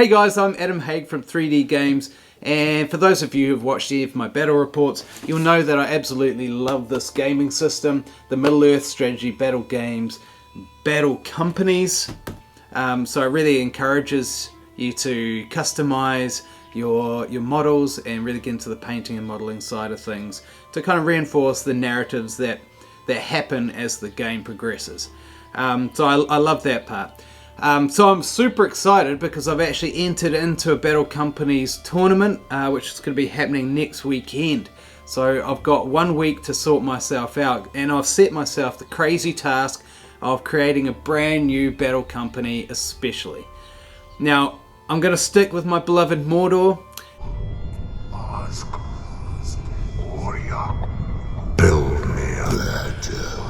Hey guys, I'm Adam Haig from 3D Games, and for those of you who've watched any of my battle reports, you'll know that I absolutely love this gaming system, the Middle-earth strategy battle games, battle companies. So it really encourages you to customize your models and really get into the painting and modeling side of things to kind of reinforce the narratives that happen as the game progresses. So I love that part. So I'm super excited because I've actually entered into a Battle Company's tournament, which is going to be happening next weekend. So I've got 1 week to sort myself out, and I've set myself the crazy task of creating a brand new Battle Company especially. Now, I'm going to stick with my beloved Mordor. Build me a battle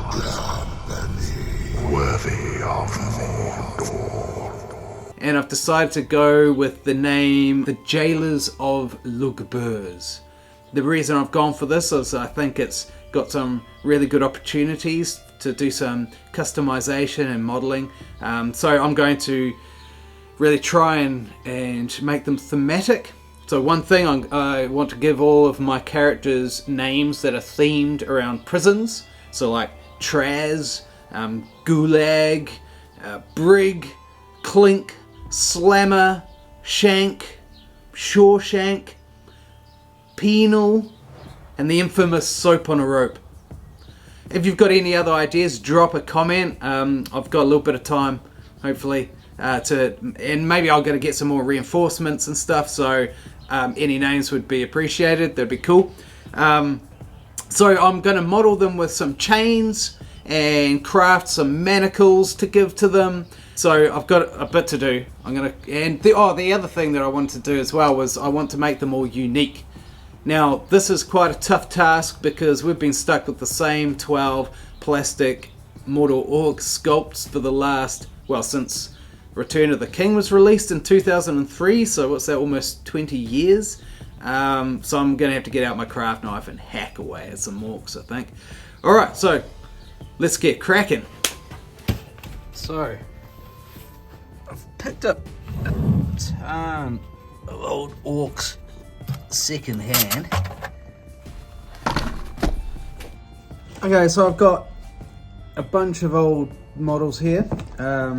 company worthy of Mordor. And I've decided to go with the name The Jailers of Lugburs. The reason I've gone for this is I think it's got some really good opportunities to do some customization and modeling. So I'm going to really try and make them thematic. So one thing, I want to give all of my characters names that are themed around prisons. So like Traz, Gulag, Brig, Clink, Slammer, Shank, Shawshank, Penal, and the infamous Soap on a Rope. If you've got any other ideas, drop a comment. I've got a little bit of time, hopefully, and maybe I'll go to get some more reinforcements and stuff, so any names would be appreciated. That'd be cool. So I'm going to model them with some chains and craft some manacles to give to them. So I've got a bit to do. The other thing that I wanted to do as well was I want to make them all unique. Now this is quite a tough task because we've been stuck with the same 12 plastic Mordor Orc sculpts for the last, since Return of the King was released in 2003, so what's that, almost 20 years? So I'm going to have to get out my craft knife and hack away at some orcs, I think. Alright, so let's get cracking. So, I've picked up a ton of old orcs second hand. Okay, so I've got a bunch of old models here. That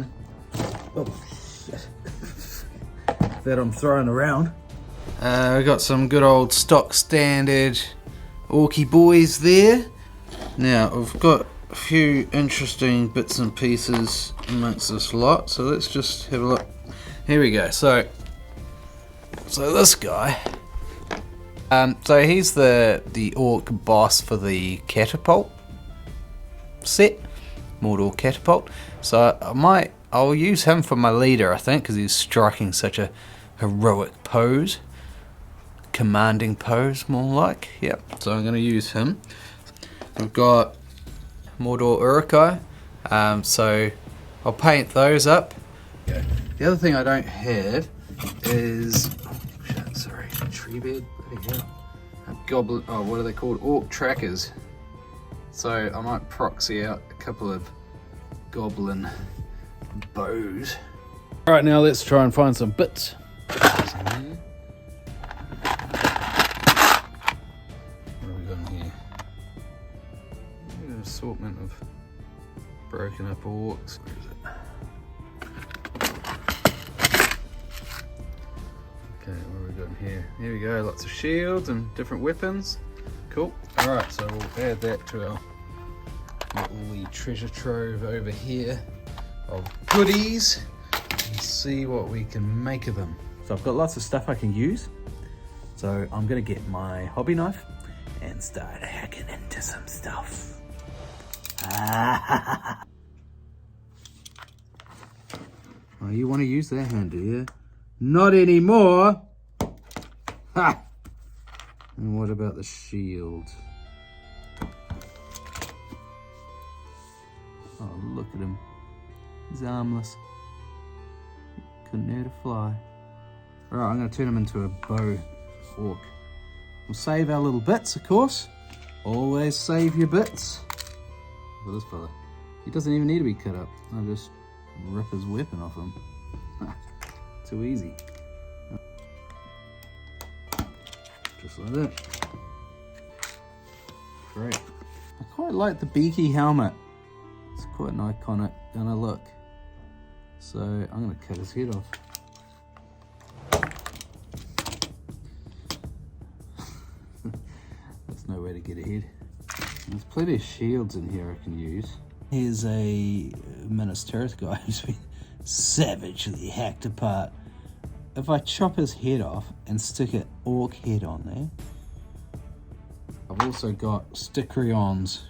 I'm throwing around. We've got some good old stock standard Orky boys there. Now I've got a few interesting bits and pieces amongst this lot, so let's just have a look. Here we go. So this guy, so he's the orc boss for the catapult set, Mordor catapult. So I'll use him for my leader, I think, because he's striking such a heroic pose. Commanding pose, more like. Yep, so I'm going to use him. I've got Mordor Urukai, so I'll paint those up. The other thing I don't have is... tree bed? Bloody hell. Goblin... Oh, what are they called? Orc trackers. So I might proxy out a couple of goblin bows. Alright, now let's try and find some bits. What have we got in here? An assortment of broken up orcs. Where is it? Okay, what have we got in here? Here we go, lots of shields and different weapons. Cool. Alright, so we'll add that to our little wee treasure trove over here of goodies and see what we can make of them. So I've got lots of stuff I can use. So I'm going to get my hobby knife and start hacking into some stuff. Oh, you want to use that hand, do you? Not anymore! Ha! And what about the shield? Oh, look at him. He's armless. Couldn't hurt a fly. Alright, I'm going to turn him into a bow orc. We'll save our little bits, of course. Always save your bits. Look at this fella. He doesn't even need to be cut up. I'll just rip his weapon off him. Too easy. Just like that. Great. I quite like the beaky helmet. It's quite an iconic kind of look. So I'm going to cut his head off. That's no way to get ahead. There's plenty of shields in here I can use. Here's a Minas Tirith guy who's been savagely hacked apart. If I chop his head off and stick an orc head on there. I've also got Sticrion's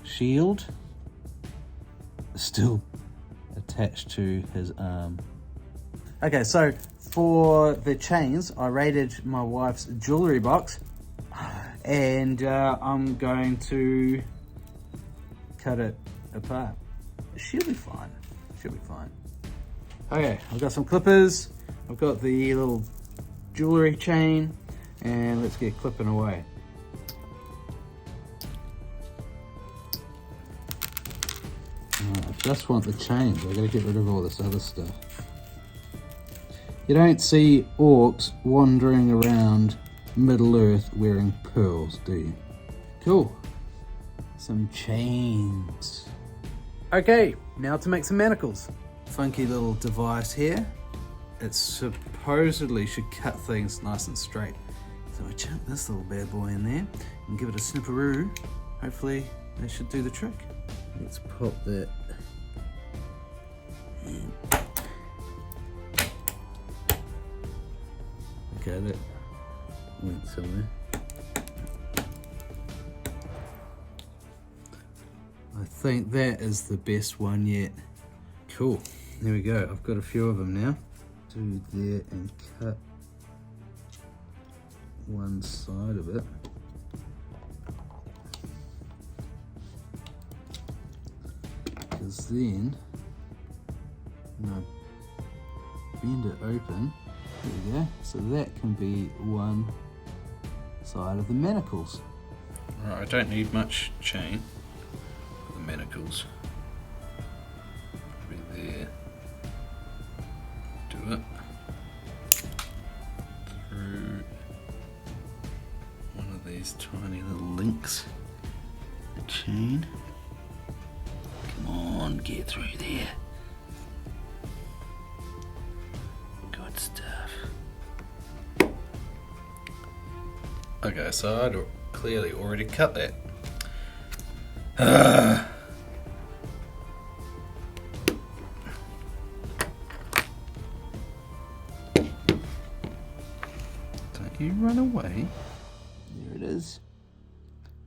shield still attached to his arm. Okay, so for the chains, I raided my wife's jewellery box and I'm going to cut it apart. She'll be fine. She'll be fine. Okay, I've got some clippers. I've got the little jewellery chain, and let's get clipping away. I just want the chains. I've got to get rid of all this other stuff. You don't see orcs wandering around Middle-earth wearing pearls, do you? Cool. Some chains. Okay, now to make some manacles. Funky little device here. It supposedly should cut things nice and straight. So I chuck this little bad boy in there and give it a snipperoo. Hopefully that should do the trick. Let's pop that in. Okay, that went somewhere. I think that is the best one yet. Cool, there we go. I've got a few of them now. Do there and cut one side of it. Because then, when I bend it open, there we go. So that can be one side of the manacles. Right, I don't need much chain for the manacles. Probably there. Do it through one of these tiny little links. The chain. Come on, get through there. Good stuff. Okay, so I'd clearly already cut that. Don't you run away. There it is.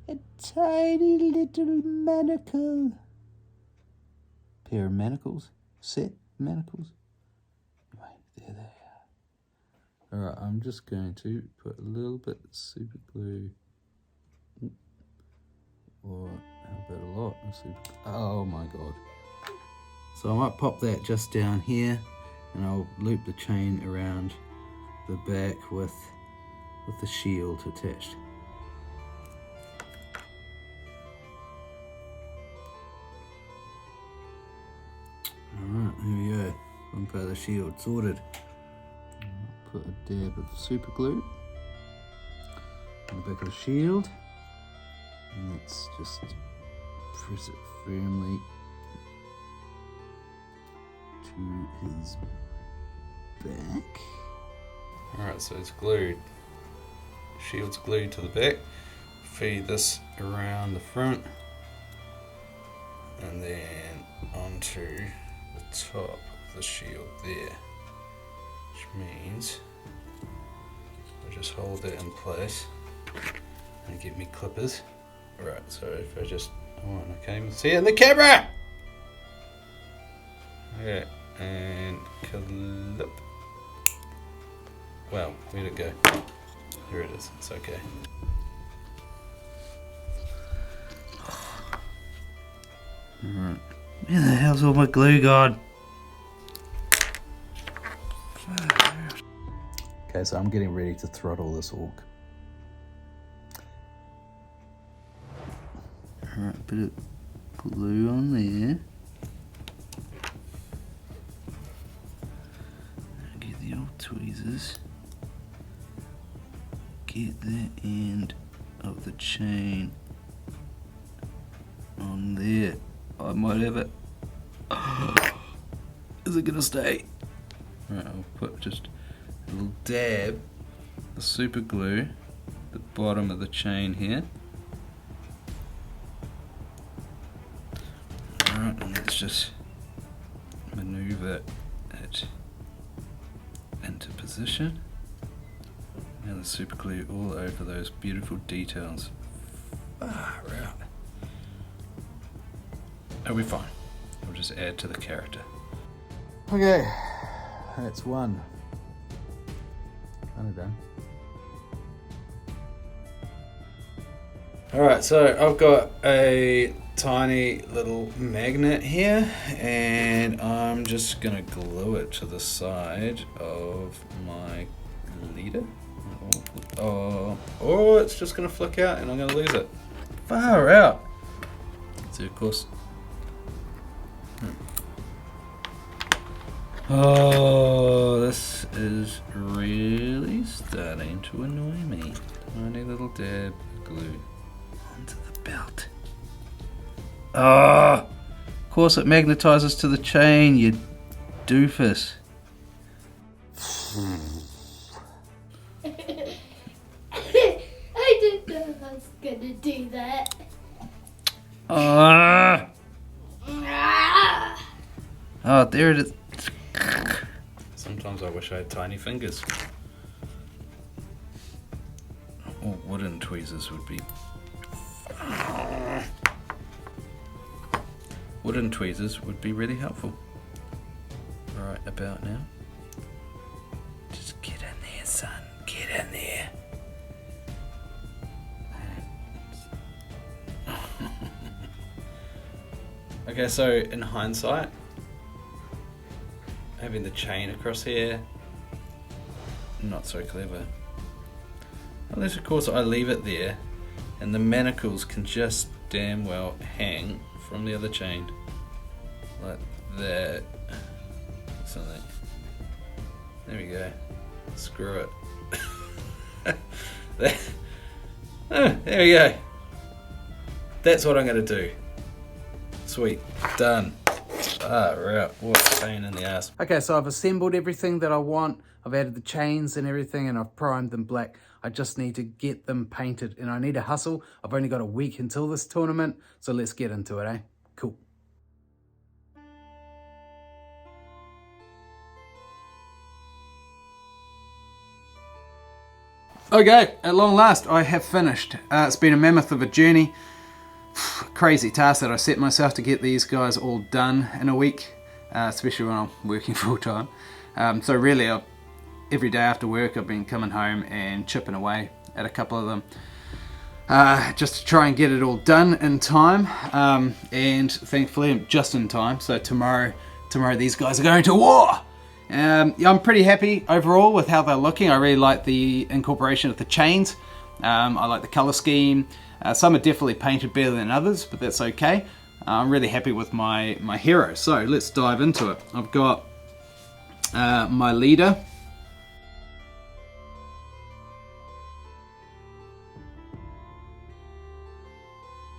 A tiny little manacle. Pair of manacles. Set manacles. Right, there they are. Alright, I'm just going to put a little bit of super glue. Or how about a lot of super glue? Oh my god. So I might pop that just down here and I'll loop the chain around the back with the shield attached. Alright, here we go. One part of the shield sorted. I'll put a dab of super glue on the back of the shield. And let's just press it firmly to his back. Alright, so it's glued. Shield's glued to the back. Feed this around the front and then onto the top of the shield there, which means I'll just hold that in place and give me clippers. Alright, so if I just, oh, I can't even see it in the camera! Okay, and clip. Well, where'd it go? Here it is, it's okay. Alright, where the hell's all my glue gone? Okay, so I'm getting ready to throttle this orc. Alright, a bit of glue on there. Get the old tweezers. get the end of the chain on there. I might have it. Is it gonna stay? Right, I'll put just a little dab of super glue at the bottom of the chain here. Alright, and let's just maneuver it into position. And the super glue all over those beautiful details. Far out. It'll be fine. We'll just add to the character. Okay, that's one. Kind of done. Alright, so I've got a tiny little magnet here, and I'm just gonna glue it to the side of my leader. Oh, it's just gonna flick out and I'm gonna lose it. Far out. So of course. Oh, this is really starting to annoy me. Tiny little dab of glue onto the belt. Ah, of course it magnetizes to the chain, you doofus. I didn't know I was gonna do that. Ah! Oh, there it is. Sometimes I wish I had tiny fingers. Or wooden tweezers would be. Wooden tweezers would be really helpful. Right about now. Just get in there, son. Get in there. Okay, so in hindsight, having the chain across here, not so clever. Unless of course I leave it there and the manacles can just damn well hang from the other chain. Like that. Something. There we go. Screw it. There we go. That's what I'm going to do. Sweet. Done. Ah, right. What a pain in the ass. Okay, so I've assembled everything that I want. I've added the chains and everything, and I've primed them black. I just need to get them painted, and I need to hustle. I've only got a week until this tournament, so let's get into it, eh? Cool. Okay, at long last, I have finished. It's been a mammoth of a journey. Crazy task that I set myself to get these guys all done in a week, especially when I'm working full time. So really, every day after work, I've been coming home and chipping away at a couple of them, just to try and get it all done in time. And thankfully, I'm just in time. So tomorrow these guys are going to war. I'm pretty happy overall with how they're looking. I really like the incorporation of the chains. I like the color scheme. Some are definitely painted better than others, but that's okay. I'm really happy with my hero. So let's dive into it. I've got my leader.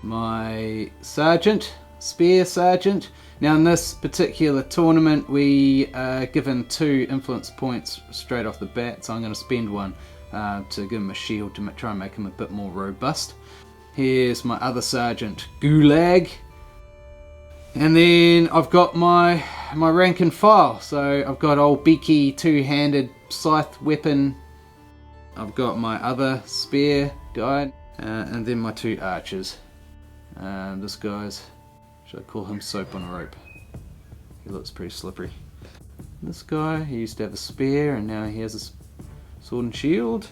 My sergeant, spear sergeant. Now in this particular tournament we are given 2 influence points straight off the bat, so I'm going to spend one to give him a shield to try and make him a bit more robust. Here's my other sergeant, Gulag. And then I've got my rank and file. So I've got old Beaky 2-handed scythe weapon. I've got my other spear guy. And then my 2 archers. This guy's, should I call him Soap on a Rope? He looks pretty slippery. This guy, he used to have a spear and now he has a sword and shield.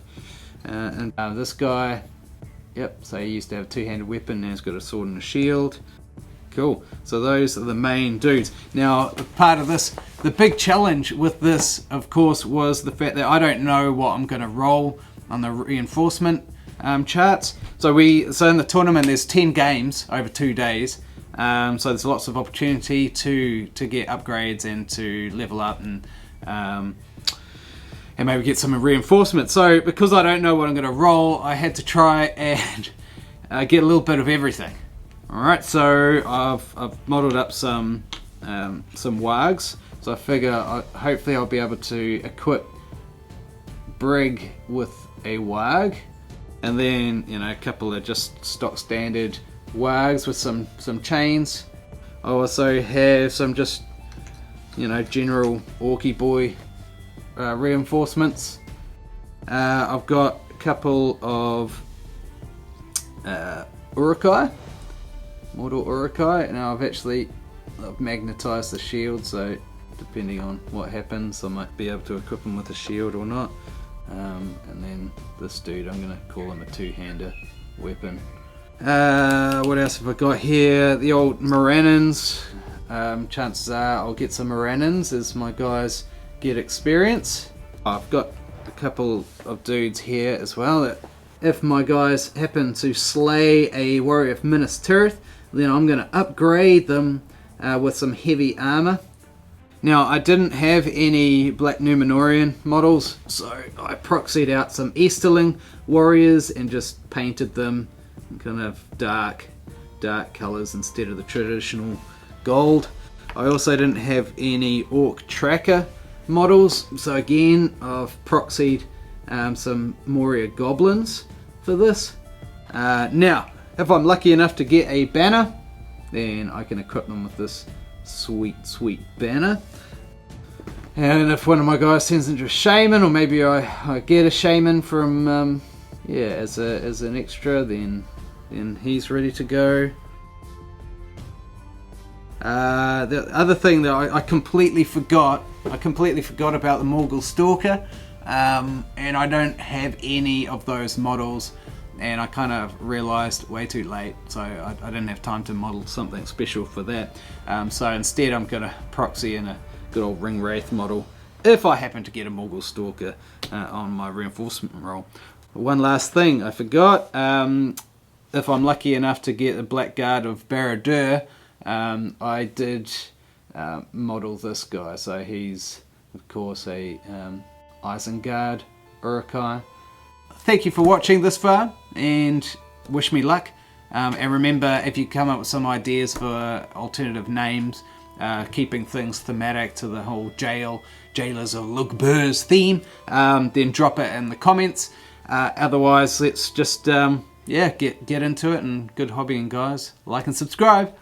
And this guy, yep, so he used to have a 2-handed weapon, now he's got a sword and a shield. Cool, so those are the main dudes. Now, part of this, the big challenge with this, of course, was the fact that I don't know what I'm going to roll on the reinforcement charts. So in the tournament, there's 10 games over 2 days. So there's lots of opportunity to get upgrades and to level up and and maybe get some reinforcement. So because I don't know what I'm going to roll, I had to try and get a little bit of everything. Alright, so I've modelled up some wargs. So I figure hopefully I'll be able to equip Brig with a warg, and then, you know, a couple of just stock standard wargs with some chains. I also have some just, you know, general Orky boy reinforcements. I've got a couple of Urukai, Mordor Urukai. Now I've magnetised the shield, so depending on what happens I might be able to equip him with a shield or not. And then this dude, I'm going to call him a two-hander weapon. What else have I got here? The old Morannons. Chances are I'll get some Morannons as my guys get experience. I've got a couple of dudes here as well that if my guys happen to slay a warrior of Minas Tirith, then I'm going to upgrade them with some heavy armor. Now, I didn't have any Black Númenórean models, so I proxied out some Easterling warriors and just painted them kind of dark colours instead of the traditional gold. I also didn't have any Orc Tracker models, so again I've proxied some Moria Goblins for this. Now, if I'm lucky enough to get a banner, then I can equip them with this sweet banner. And if one of my guys turns into a shaman, or maybe I get a shaman from as an extra, then he's ready to go. The other thing that I completely forgot about the Morgul Stalker, and I don't have any of those models, and I kind of realised way too late, so I didn't have time to model something special for that. So instead I'm going to proxy in a good old Ring Wraith model if I happen to get a Morgul Stalker on my reinforcement roll. One last thing I forgot, if I'm lucky enough to get the Blackguard of Barad-dûr, I did model this guy, so he's of course a Isengard Urukai. Thank you for watching this far, and wish me luck. And remember, if you come up with some ideas for alternative names, keeping things thematic to the whole Jailers of Lugburs theme, then drop it in the comments. Otherwise, let's just get into it, and good hobbying, guys. Like and subscribe.